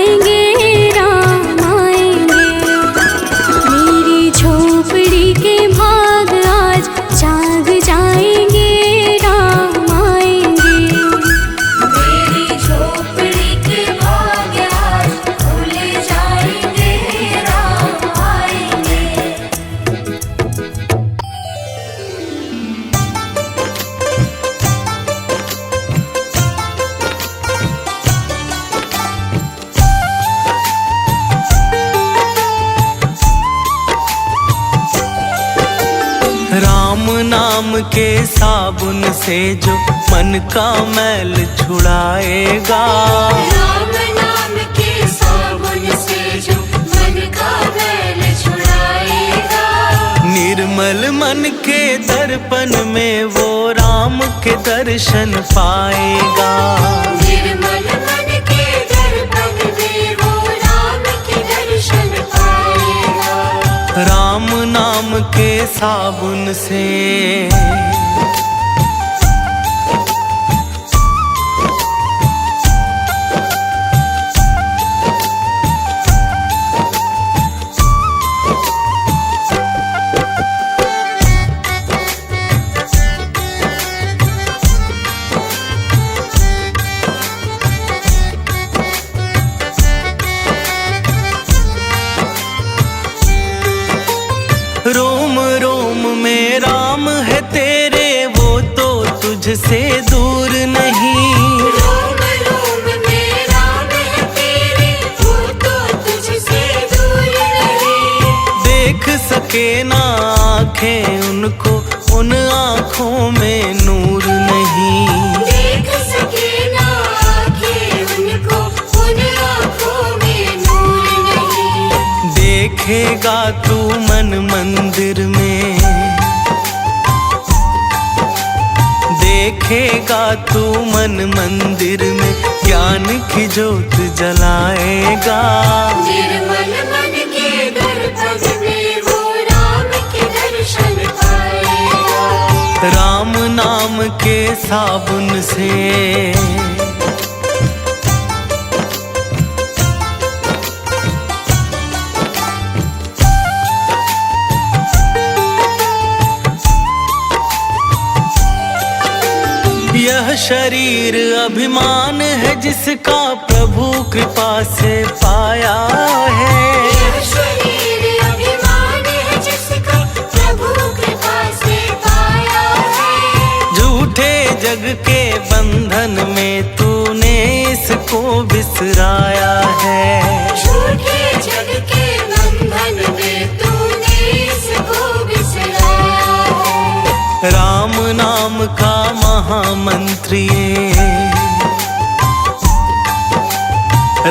जाएंगे राम आएंगे। मेरी झोपड़ी के भाग आज जाग जाएंगे राम आएंगे। मेरी झोपड़ी के भाग आज खुल जाएंगे राम आएंगे। राम नाम के साबुन से जो मन का मैल छुड़ाएगा, राम नाम के साबुन से जो मन का मैल छुड़ाएगा। निर्मल मन के दर्पण में वो राम के दर्शन पाएगा। निर्मल मन के दर्पण में वो राम के दर्शन पाएगा। राम नाम के साबुन से रोम रोम में राम है तेरे, वो तो तुझसे दूर नहीं। रोम रोम में राम है तेरे, वो तो तुझसे दूर नहीं। देख सके ना आँखें उनको, उन आँखों में नूर नहीं। देख सके ना आँखें उनको, उन आँखों में नूर नहीं। देखेगा तू मन मंदिर में, देखेगा तू मन मंदिर में, ज्ञान की ज्योत जलाएगा। निर्मल मन के दर्पण में वो राम के दर्शन पाएगा। राम नाम के साबुन से यह शरीर अभिमान है जिसका प्रभु कृपा से पाया है। यह शरीर अभिमान है जिसका प्रभु कृपा से पाया है। झूठे जग के बंधन में तूने इसको बिसराया है। झूठे जग के बंधन में तूने इसको बिसराया है। राम नाम का महामंत्र ये,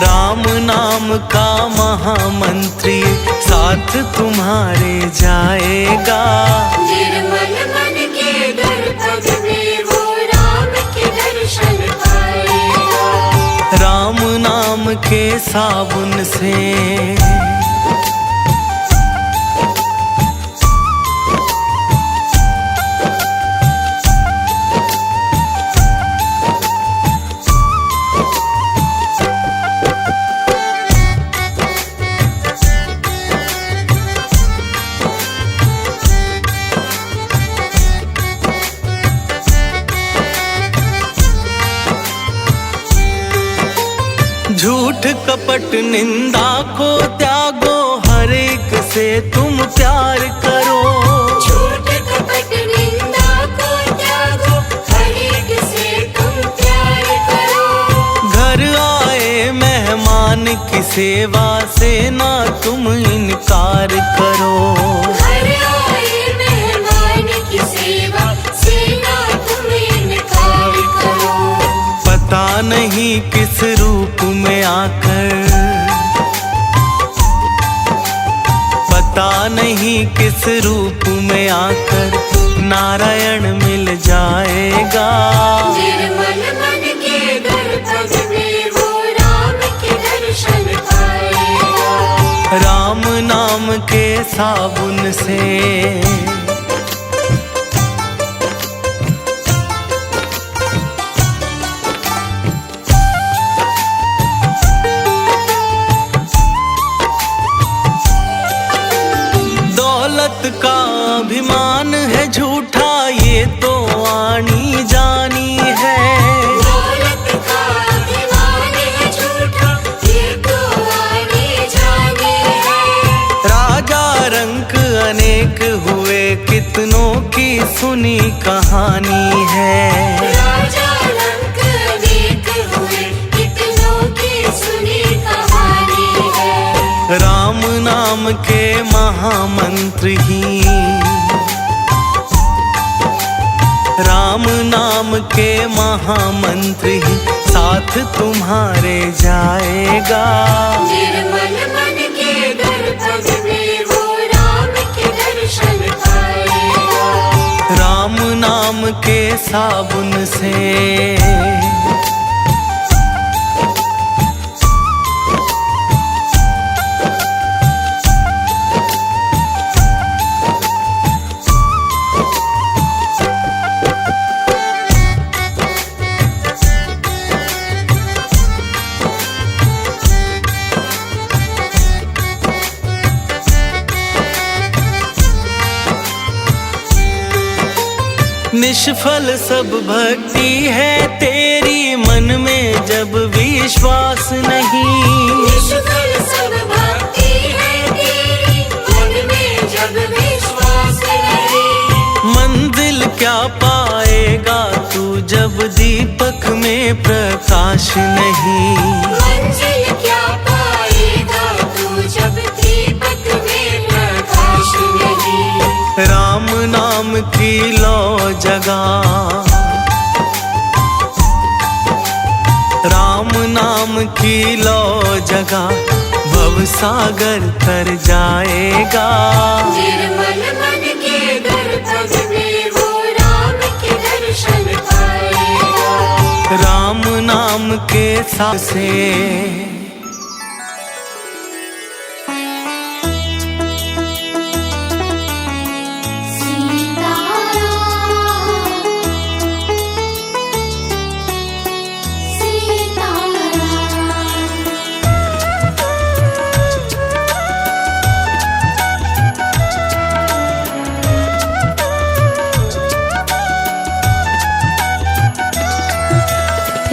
राम नाम का महामंत्र ये, साथ तुम्हारे जाएगा। निर्मल मन के दर्पण में वो राम के दर्शन पाएगा। राम नाम के साबुन से झूठ कपट निंदा को त्यागो, हर एक से तुम प्यार करो। झूठ कपट निंदा को त्यागो, हर एक से तुम प्यार करो। घर आए मेहमान की सेवा से ना तुम इनकार करो। घर आए मेहमान की सेवा से ना तुम इनकार करो। पता नहीं किस रूप में आकर, पता नहीं किस रूप में आकर नारायण मिल जाएगा। निर्मल मन के दर्पण में वो राम के दर्शन पाएगा। राम नाम के साबुन से सुनी कहानी है। राजा लंक अनेक हुए, कितनों की सुनी कहानी है। राम नाम के महामंत्र ही, राम नाम के महामंत्र ही साथ तुम्हारे जाएगा। निर्मल मन के दर्पण में वो राम के दर्शन पाएगा। राम नाम के साबुन से, निष्फल सब भक्ति है तेरी, मन में जब विश्वास नहीं। निष्फल सब भक्ति है तेरी, मन में जब विश्वास नहीं। मंजिल क्या पाएगा तू जब दीपक में प्रकाश नहीं। मंजिल क्या पाएगा तू जब दीपक में प्रकाश नहीं। राम नाम की लो जगा, राम नाम की लो जगा, भव सागर तर जाएगा। निर्मल मन के दर्पण में वो राम के दर्शन पाएगा। राम नाम के साथ से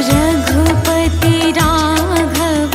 रघुपति राघव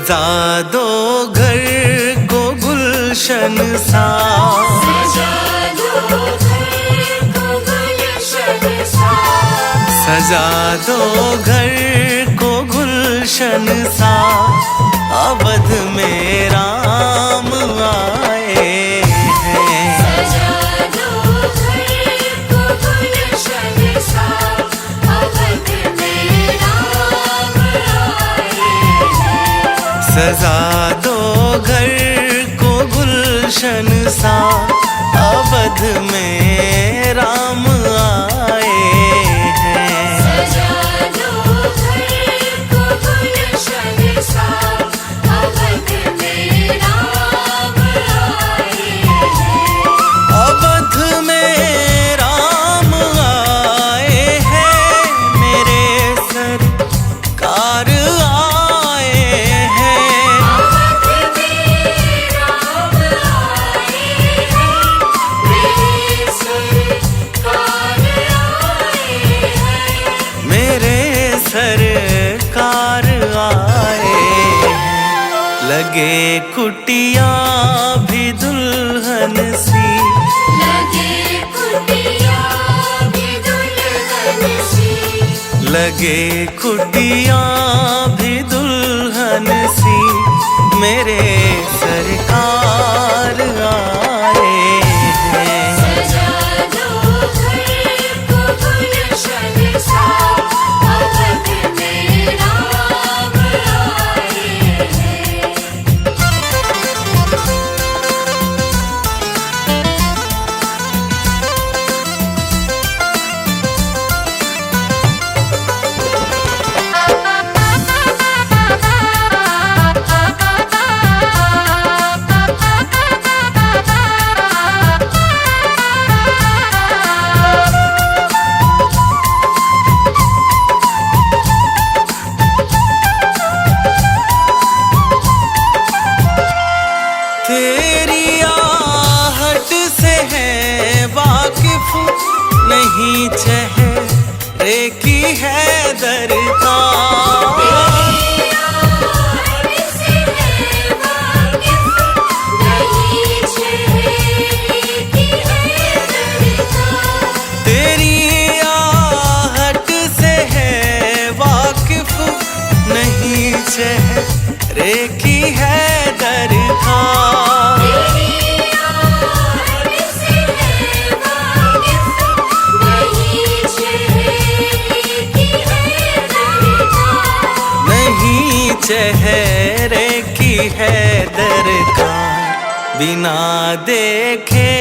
सजा दो घर को गुलशन सा, सजा दो घर को गुलशन सा, सजा दो घर को गुलशन सा। अवध में राम आए हैं। सजा दो घर को गुलशन सा, अवध में राम आए हैं। सजा दो घर को गुलशन सा, अवध में राम आए हैं। सजा दो घर को गुलशन सा, अवध में राम आए हैं। अवध में राम आए हैं, मेरे सरकार आए हैं। अवध में राम आए हैं, मेरे सरकार आए हैं। मेरे सरकार आए हैं। लगे कुटिया भी दुल्हन सी, लगे कुटिया भी दुल्हन सी, लगे कुटिया भी दुल्हन सी। मेरे सरकार आए हैं। सजा दो घर को गुलशन सा, अवध में राम आए हैं। तेरी आहट से है वाकिफ, नहीं चेहरे की है दरकार। से है वाकिफ, नहीं चेहरे की है दरकार। तेरी आहट से है वाकिफ, नहीं चेहरे की है दरकार। तेरी आहट से है वाकिफ, नहीं चेहरे की है दरकार। नहीं चेहरे की है दरकार। बिना देखे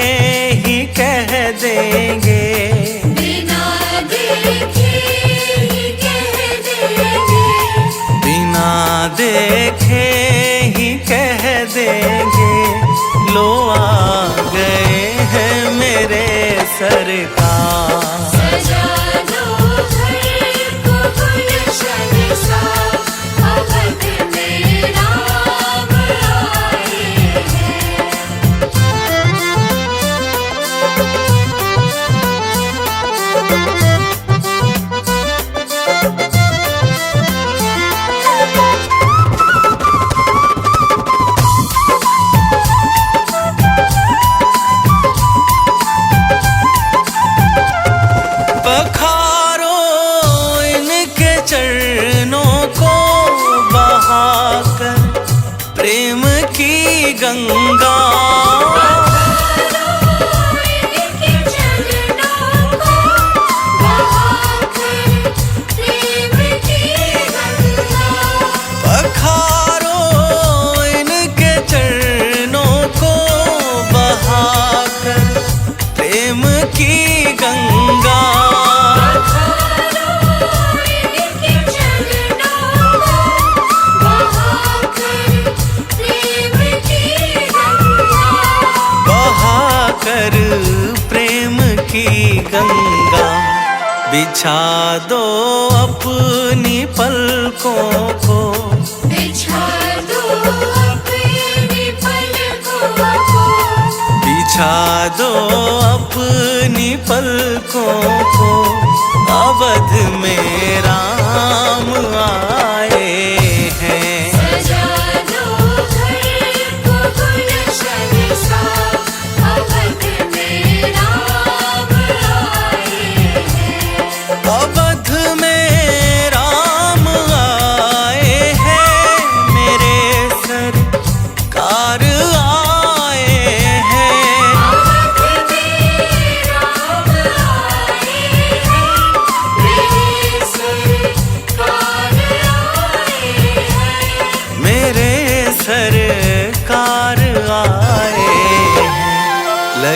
ही कह देंगे, बिना देखे ही कह देंगे, बिना देखे ही कह देंगे। लो आ गए हैं मेरे सरकार। सजा दो घर को गुलशन सा, अवध में राम आए हैं। पखारो इनके चरणों को बहाकर प्रेम की गंगा। इनके चरणों को बहाकर प्रेम की गंगा। पखारो इनके चरणों को बहाकर प्रेम की गंगा। इनके चरणों को बहाकर प्रेम की गंगा। बहाकर प्रेम की गंगा। बिछा दो अपनी पलकों को, बिछा दो अपनी पलकों को, बिछा दो अपनी पलकों को। अवध में राम आए हैं। सजा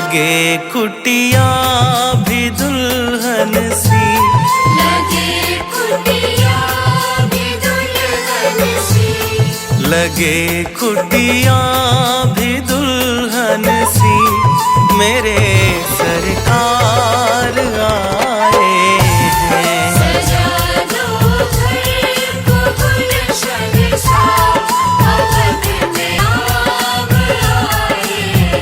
लगे कुटिया भी दुल्हन सी, लगे कुटिया भी दुल्हन सी, लगे कुटिया भी दुल्हन सी, मेरे सरकार आए हैं। सजा दो घर को गुलशन सा, अवध में आप आए हैं।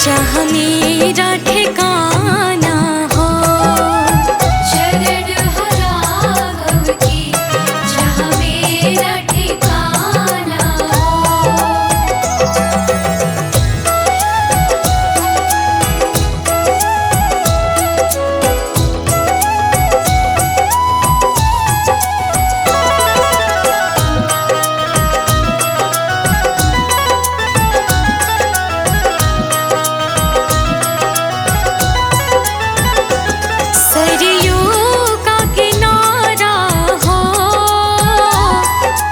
जहाँ मेरा ठिकाना हो। शरण हो राघव की जहाँ मेरा ठिकाना हो। सरयू का किनारा हो,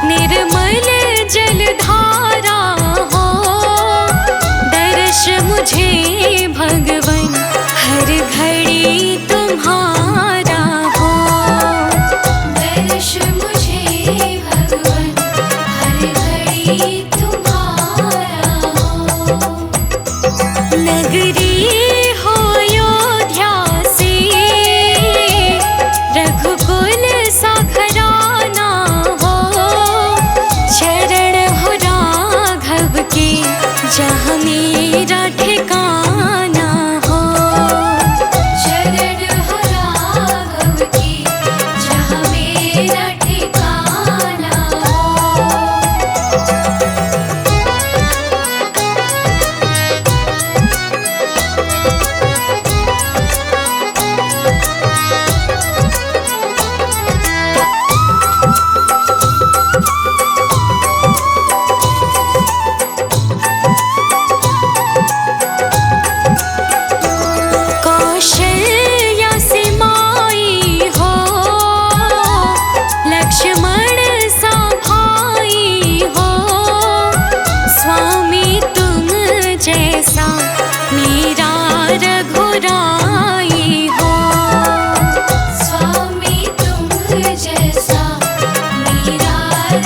निर्मल जलधारा हो। दर्श मुझे भगवन हर घड़ी तुम्हारा हो। दर्श मुझे भगवन हर घड़ी तुम्हारा हो। नगरी हो अयोध्या से, रघुकुल सा घराना हो। शरण हो राघव के जहाँ मेरा ठिकाना हो। शरण हो राघव की जहाँ मेरा ठिकाना हो। कौशल्या से माई हो, लक्ष्मण सा भाई हो। स्वामी तुम जैसा मेरा रघुराई हो। स्वामी तुम जैसा मेरा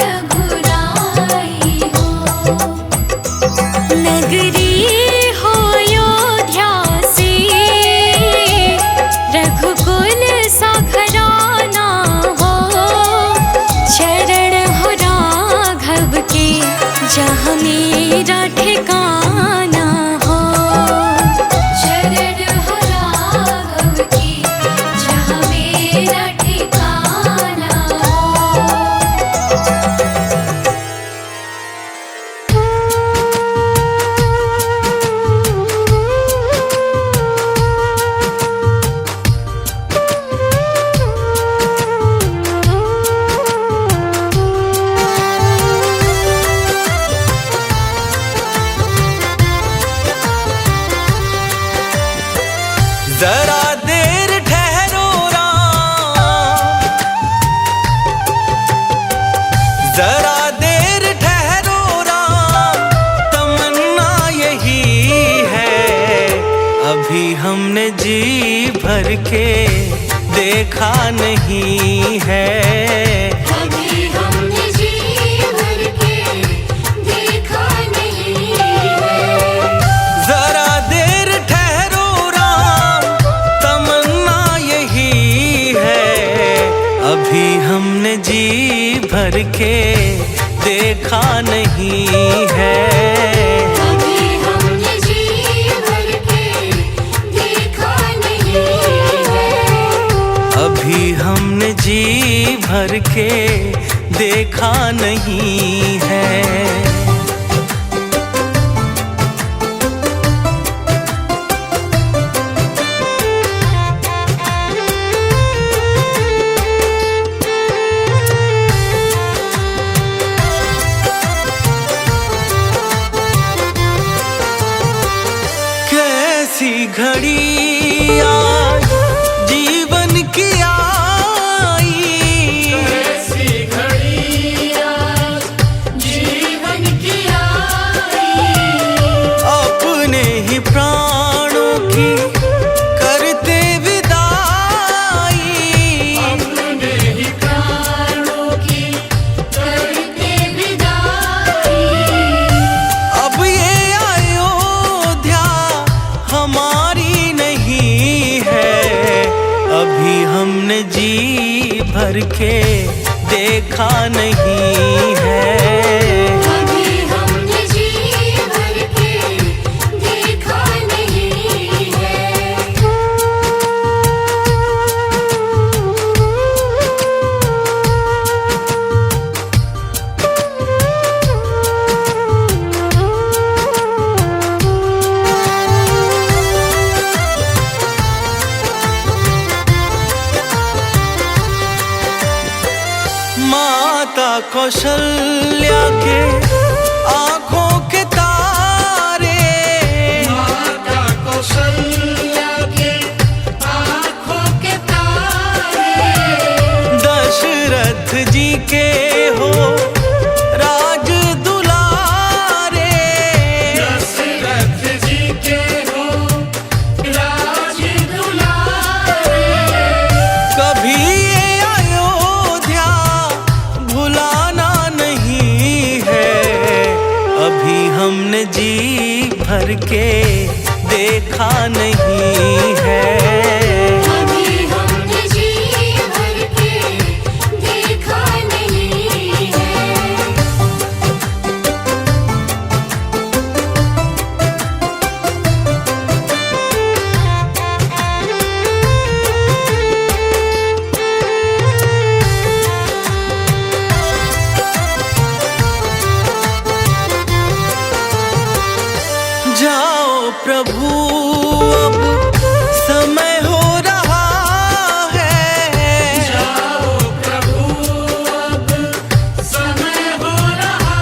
रघुराई हो। नगरी हो अयोध्या से, रघुकुल सा घराना हो। शरण हो राघव के जहाँ मेरा ठिकाना हो। शरण हो राघव की जहाँ मेरा ठिकाना हो। जरा देर ठहरो राम, जरा देर ठहरो राम। तमन्ना यही है, अभी हमने जी भर के देखा नहीं है। अभी हमने जी भर के देखा नहीं है। जरा देर ठहरो राम, तमन्ना यही है। अभी हमने जी भर के देखा नहीं है। अभी हमने जी भर के देखा नहीं है। अभी हमने जी भर के देखा नहीं है। कैसी घड़ी आज जीवन की आई। ऐसी घड़ी आज जीवन की आई। अपने ही प्राणों की करते विदाई। अपने ही प्राणों की करते विदाई। अब ये अयोध्या हमारी नहीं है। अभी हमने जी भर के देखा नहीं है। अभी हमने जी भर के देखा नहीं कौशल्या के आंखों के तारे, माता कौशल्या के आँखों के तारे, दशरथ जी के हो राज दुलारे, दशरथ जी के हो राज दुलारे। कभी ये अयोध्या भुलाना नहीं है, अभी हमने जी भर के देखा नहीं है। अभी हमने जी भर के देखा नहीं है। जाओ प्रभु अब समय हो रहा है, जाओ प्रभु अब समय हो रहा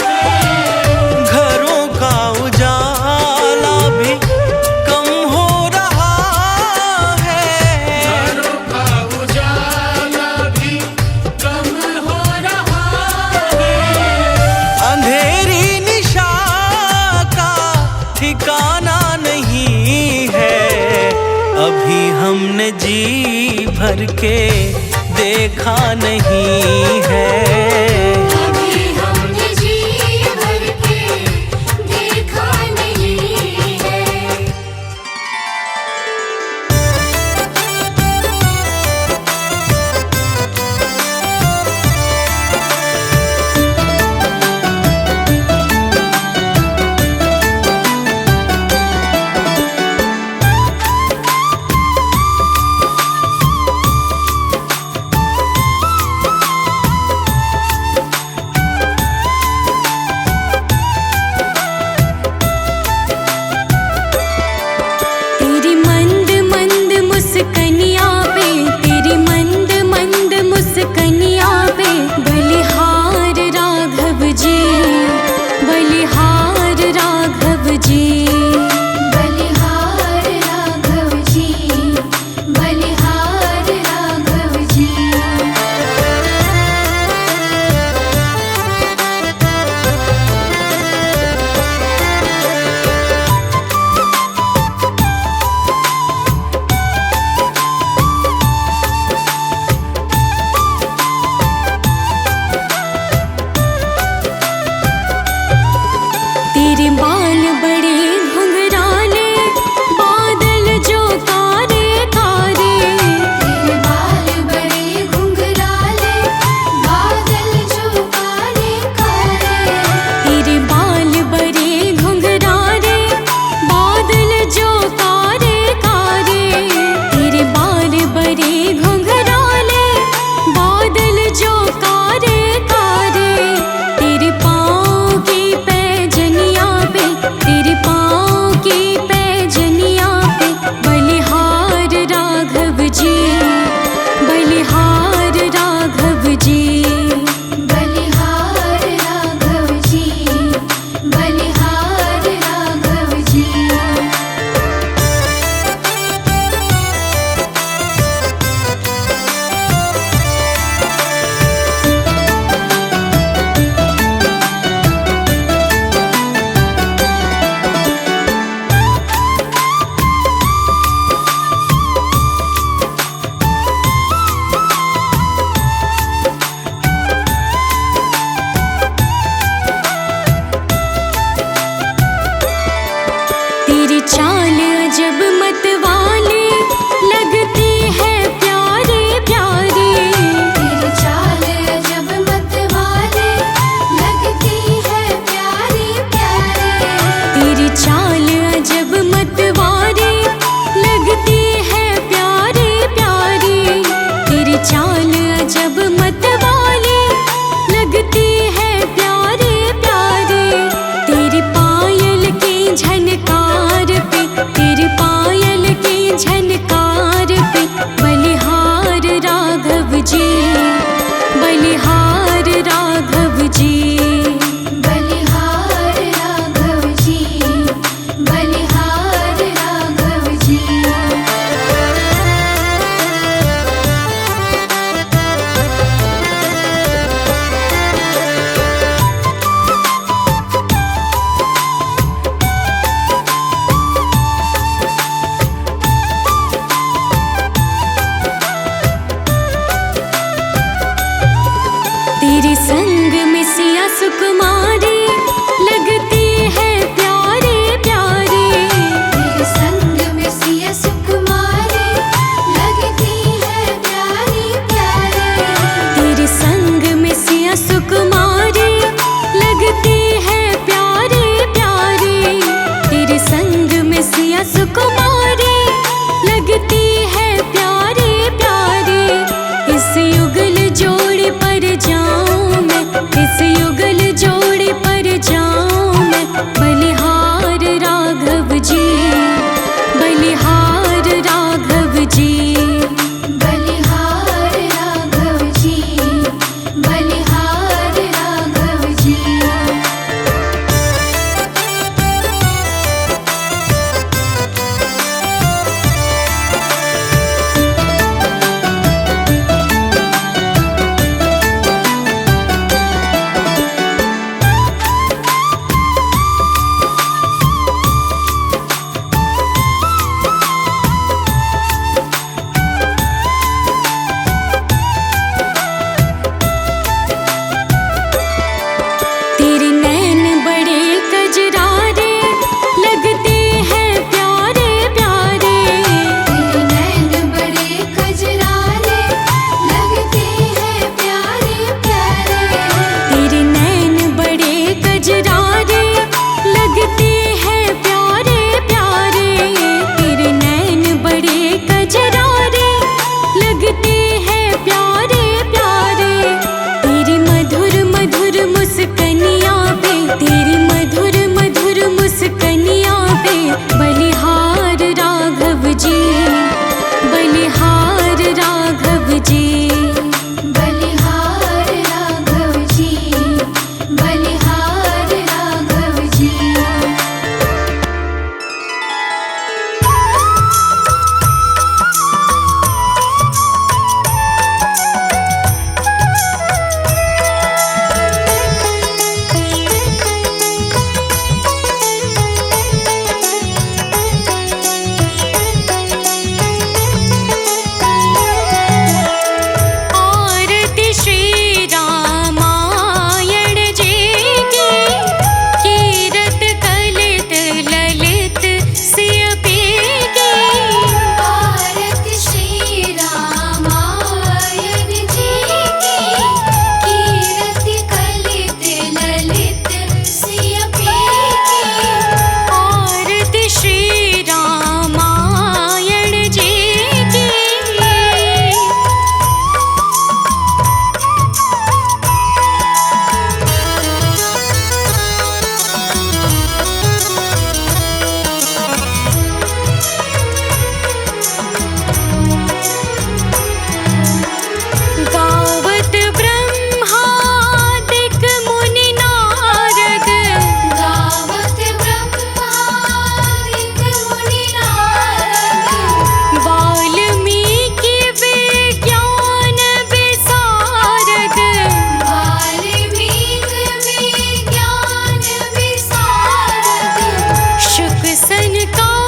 है, घरों का उजाला भी कम हो रहा है, घरों का उजाला भी कम हो रहा है, अंधेरी निशा का ठिकाना नहीं है, अभी हमने जी भर के देखा नहीं है। अभी हमने जी भर के देखा नहीं है। कन्या सुकुमारी लगती है प्यारी प्यारी। इस युगल जोड़ पर जाऊं मैं, इस युगल जोड़ पर जाऊं मैं। बलिहार राघव जी, बलिहार राघव जी, बलिहार राघव जी, बलिहार राघव जी। तेरे नैन बड़े कजरारे लगते हैं प्यारे प्यारे। तेरे नैन बड़े कजरारे लगते हैं प्यारे प्यारे। तेरे नैन बड़े कजरारे लगते हैं प्यारे प्यारे। तेरे नैन बड़े कजरारे लगते हैं प्यारे प्यारे। तेरी मधुर मधुर मुस्कनियाँ पे, तेरी मधुर मधुर मुस्कनियाँ पे। बलिहार राघव जी, बलिहार राघव जी, बलिहार राघव जी, बलिहार राघव जी। आरती श्री रामायण जी की, कीरत कलित ललित सिय पी की। आरती श्री रामायण जी की, कीरत कलित ललित सिय पी की। आरती श्री रामायण जी की। गावत ब्रह्मादिक मुनि नारद, गावत ब्रह्मादिक मुनि नारद। वाल्मीकि विज्ञान विशारद, वाल्मीकि विज्ञान विशारद। शुक सनकादिक